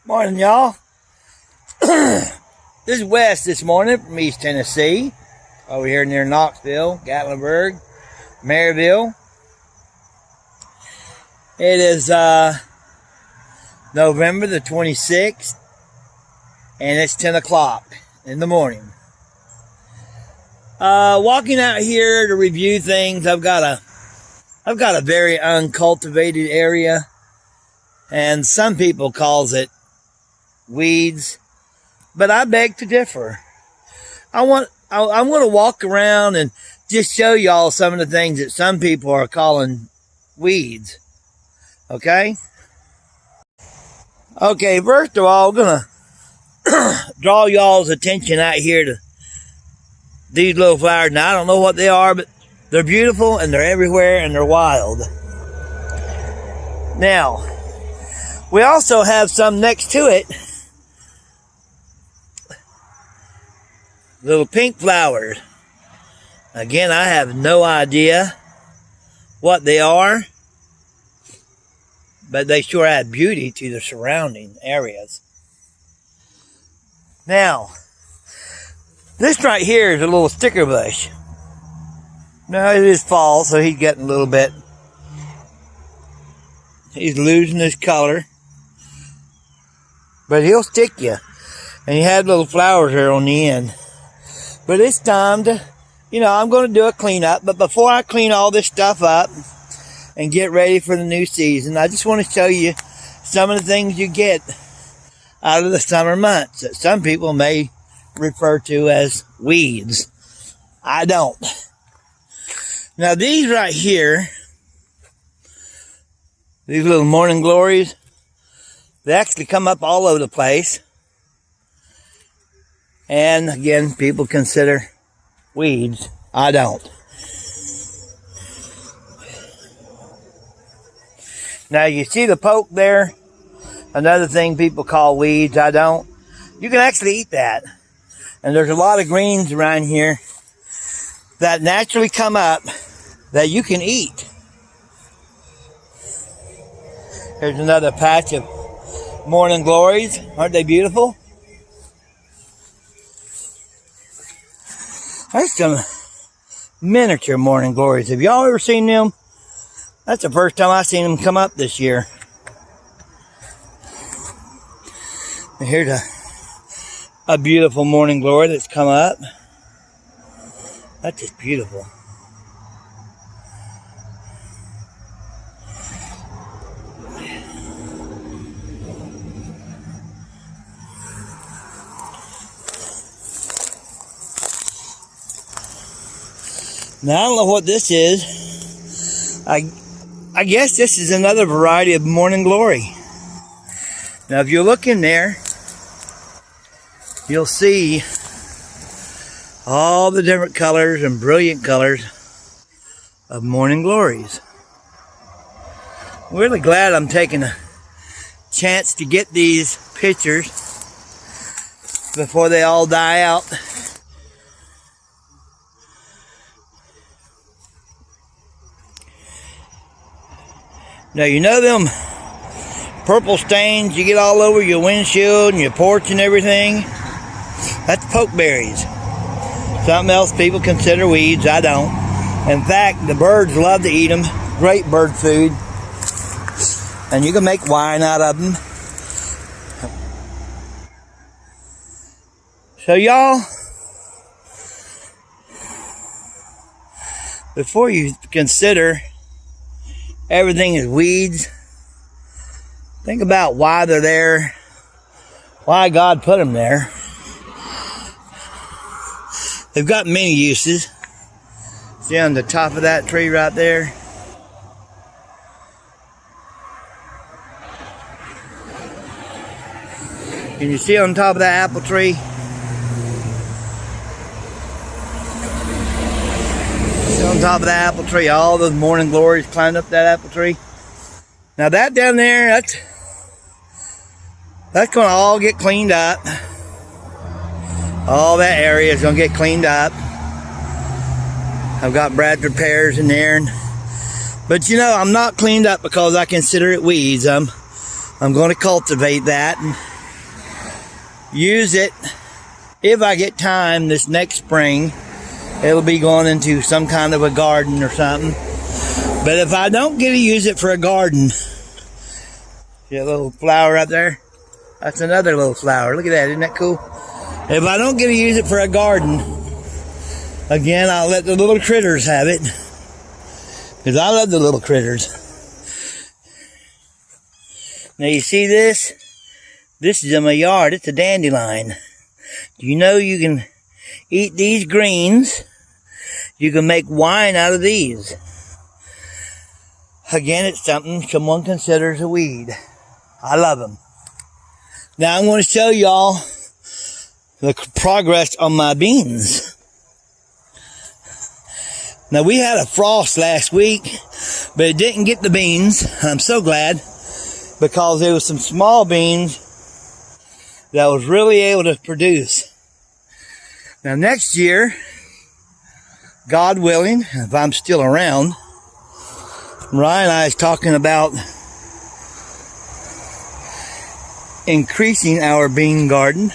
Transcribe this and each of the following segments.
Morning, y'all. This is Wes this morning from East Tennessee, over here near Knoxville, Gatlinburg, Maryville. It is November the 26th, and it's 10 o'clock in the morning. Walking out here to review things. I've got a very uncultivated area, and some people calls it weeds, but I beg to differ. I'm going to walk around and just show y'all some of the things that some people are calling weeds. Okay, first of all, I'm going to draw y'all's attention out here to these little flowers. Now, I don't know what they are, but they're beautiful and they're everywhere and they're wild. Now, we also have some next to it, little pink flowers. Again, I have no idea what they are, but they sure add beauty to the surrounding areas. Now, this right here is a little sticker bush. Now, it is fall, so he's getting a little bit, he's losing his color, but he'll stick you. And he had little flowers here on the end. But it's time to, I'm going to do a cleanup. But before I clean all this stuff up and get ready for the new season, I just want to show you some of the things you get out of the summer months that some people may refer to as weeds. I don't. Now, these right here, these little morning glories, they actually come up all over the place. And again, people consider weeds. I don't. Now, you see the poke there? Another thing people call weeds. I don't. You can actually eat that. And there's a lot of greens around here that naturally come up that you can eat. Here's another patch of morning glories. Aren't they beautiful? There's some miniature morning glories. Have y'all ever seen them? That's the first time I've seen them come up this year. And here's a beautiful morning glory that's come up. That's just beautiful. Now, I don't know what this is. I guess this is another variety of morning glory. Now, if you look in there, you'll see all the different colors and brilliant colors of morning glories. I'm really glad I'm taking a chance to get these pictures before they all die out. Now, you know them purple stains you get all over your windshield and your porch and everything? That's pokeberries. Something else people consider weeds. I don't. In fact, the birds love to eat them. Great bird food. And you can make wine out of them. So, y'all, before you consider everything is weeds, think about why they're there, why God put them there. They've got many uses. See on the top of that tree right there? Can you see on top of that apple tree? On top of that apple tree, all those morning glories climbed up that apple tree. Now that down there, that's going to all get cleaned up. All that area is going to get cleaned up. I've got Bradford pears in there, but I'm not cleaned up because I consider it weeds. I'm going to cultivate that use it if I get time this next spring. It'll be going into some kind of a garden or something. But if I don't get to use it for a garden, see a little flower up there? That's another little flower. Look at that, isn't that cool? If I don't get to use it for a garden, again, I'll let the little critters have it. Because I love the little critters. Now you see this? This is in my yard. It's a dandelion. Do you know you can eat these greens? You can make wine out of these. Again, it's something someone considers a weed. I love them. Now I'm going to show y'all the progress on my beans. Now we had a frost last week, but it didn't get the beans. I'm so glad, because there was some small beans that I was really able to produce. Now next year, God willing, if I'm still around, Ryan and I is talking about increasing our bean garden.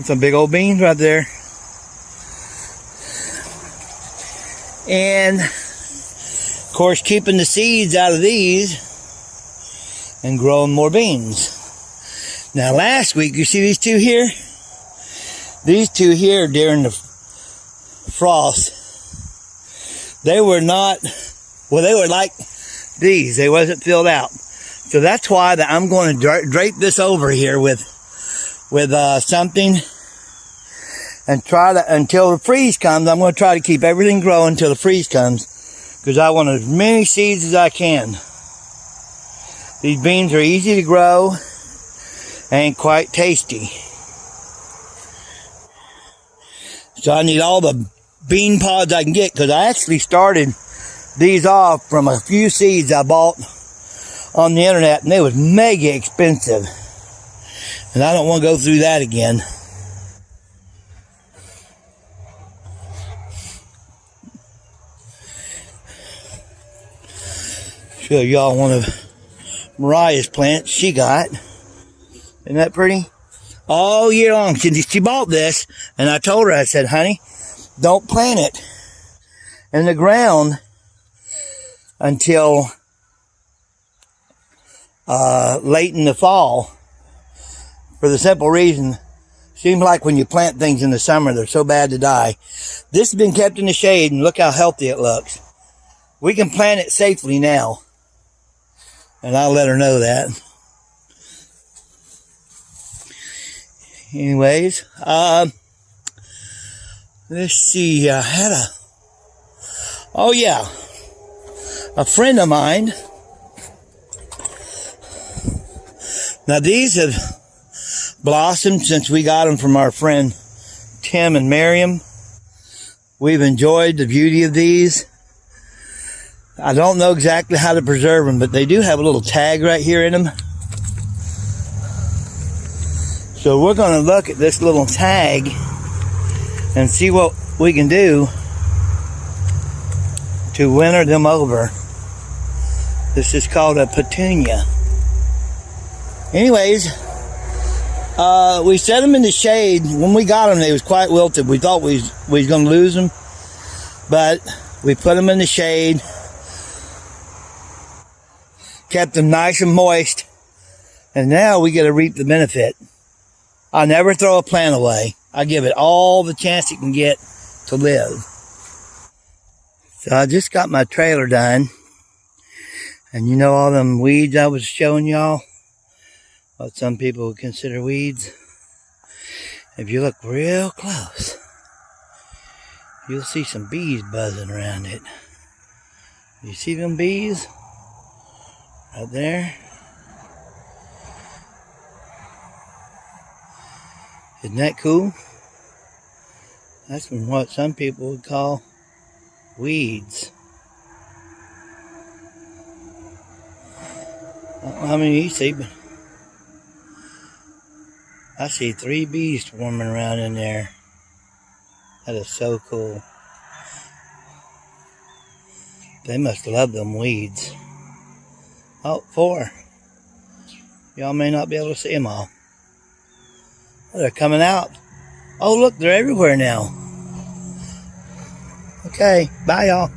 Some big old beans right there. And of course keeping the seeds out of these and growing more beans. Now last week, you see these two here? These two here during the frost, they were not, well, they were like these. They wasn't filled out. So that's why that I'm going to drape this over here with something and try to, until the freeze comes, I'm going to try to keep everything growing until the freeze comes, because I want as many seeds as I can. These beans are easy to grow and quite tasty. So I need all the bean pods I can get, because I actually started these off from a few seeds I bought on the internet, and they was mega expensive. And I don't want to go through that again. Show y'all one of Mariah's plants she got. Isn't that pretty? All year long. She bought this, and I told her, I said, honey, don't plant it in the ground until late in the fall, for the simple reason, seems like when you plant things in the summer, they're so bad to die. This has been kept in the shade, and look how healthy it looks. We can plant it safely now, and I'll let her know that. Anyways, let's see, I had a friend of mine. Now these have blossomed since we got them from our friend Tim and Miriam. We've enjoyed the beauty of these. I don't know exactly how to preserve them, but they do have a little tag right here in them. So we're going to look at this little tag and see what we can do to winter them over. This is called a petunia. Anyways, we set them in the shade. When we got them, they was quite wilted. We thought we was going to lose them, but we put them in the shade, kept them nice and moist, and now we get to reap the benefit. I never throw a plant away. I give it all the chance it can get to live. So I just got my trailer done, and you know all them weeds I was showing y'all, what some people would consider weeds. If you look real close, you'll see some bees buzzing around it. You see them bees? Right there. Isn't that cool? That's what some people would call weeds. I don't know how many you see, but I see 3 bees swarming around in there. That is so cool. They must love them weeds. Oh, 4. Y'all may not be able to see them all. They're coming out. Oh, look, they're everywhere now. Okay, bye, y'all.